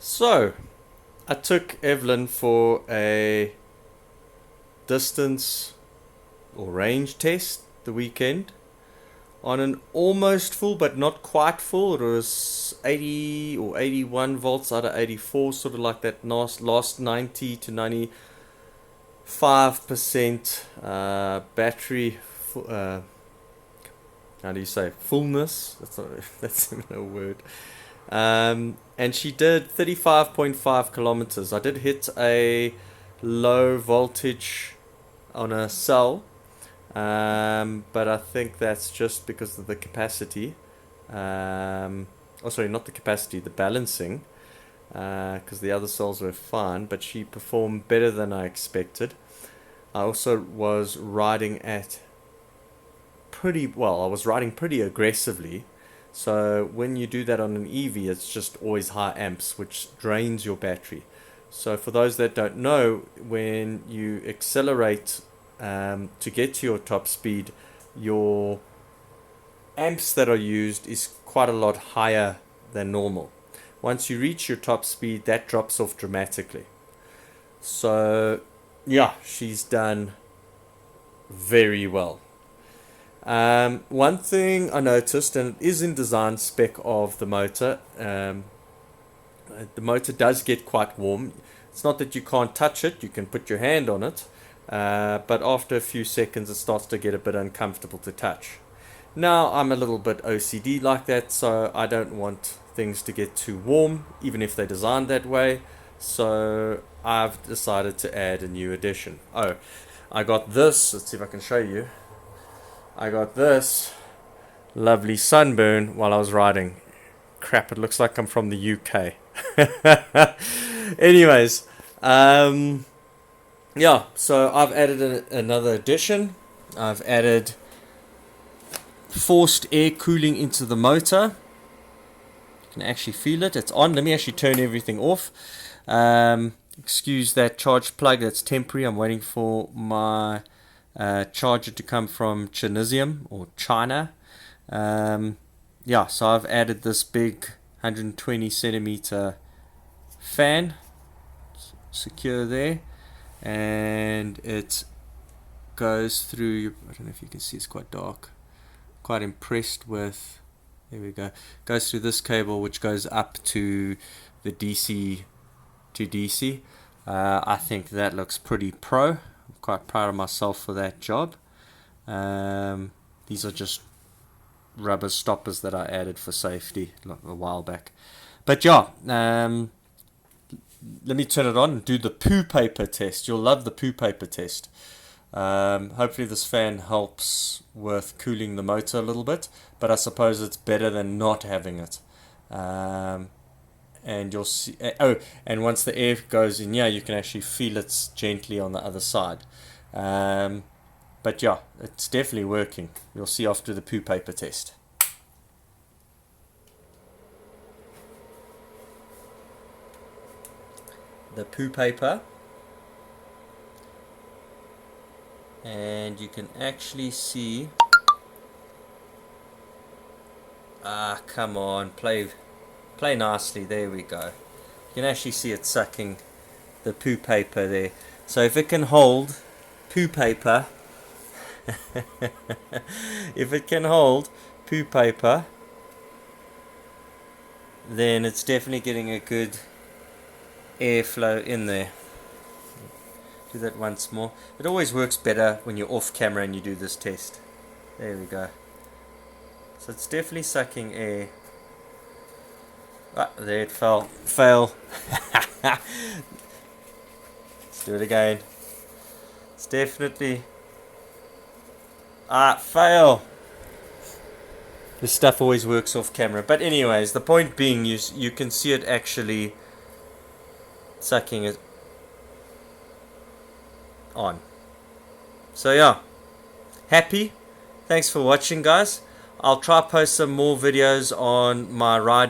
So, I took EVlyn for a distance or range test the weekend on an almost full but not quite full. It was 80 or 81 volts out of 84, sort of like that last 90 to 95% battery. How do you say fullness? That's not that's even a word. And she did 35.5 kilometers. I did hit a low voltage on a cell, but I think that's just because of the capacity. Oh, sorry, not the capacity, the balancing, because the other cells were fine, but she performed better than I expected. I also was riding at pretty well, I was riding pretty aggressively. So when you do that on an EV, it's just always high amps, which drains your battery. So for those that don't know, when you accelerate to get to your top speed, your amps that are used is quite a lot higher than normal. Once you reach your top speed, that drops off dramatically. So yeah, she's done very well. One thing I noticed, and it is in design spec of the motor, the motor does get quite warm. It's not that you can't touch it, you can put your hand on it, but after a few seconds it starts to get a bit uncomfortable to touch. Now, I'm a little bit OCD like that, so I don't want things to get too warm, even if they're designed that way. So I've decided to add a new addition. Oh, I got this. Let's see if I can show you. I got this lovely sunburn while I was riding. Crap, it looks like I'm from the UK. Anyways, yeah, so I've added another addition. I've added forced air cooling into the motor. You can actually feel it. It's on. Let me actually turn everything off. Excuse that charge plug. That's temporary. I'm waiting for my charger to come from Chinesium or China. Yeah, so I've added this big 120 centimeter fan, secure there, and it goes through. I don't know if you can see, it's quite dark. Quite impressed with. There we go. Goes through this cable, which goes up to the DC to DC. I think that looks pretty pro. I'm quite proud of myself for that job. These are just rubber stoppers that I added for safety a while back. But yeah, let me turn it on and do the poo paper test. You'll love the poo paper test. Hopefully this fan helps with cooling the motor a little bit, but I suppose it's better than not having it. And you'll see, and once the air goes in here, you can actually feel it gently on the other side. But yeah, it's definitely working. You'll see after the poo paper test. The poo paper, and you can actually see, come on, play nicely. There we go. You can actually see it sucking the poo paper there. So if it can hold poo paper if it can hold poo paper, then it's definitely getting a good airflow in there. Do that once more. It always works better when you're off camera and you do this test. There we go. So it's definitely sucking air. Ah, there it fell. Fail. Let's do it again. It's definitely... fail. This stuff always works off camera. But anyways, the point being, you can see it actually sucking it on. So yeah, happy. Thanks for watching, guys. I'll try post some more videos on my riding.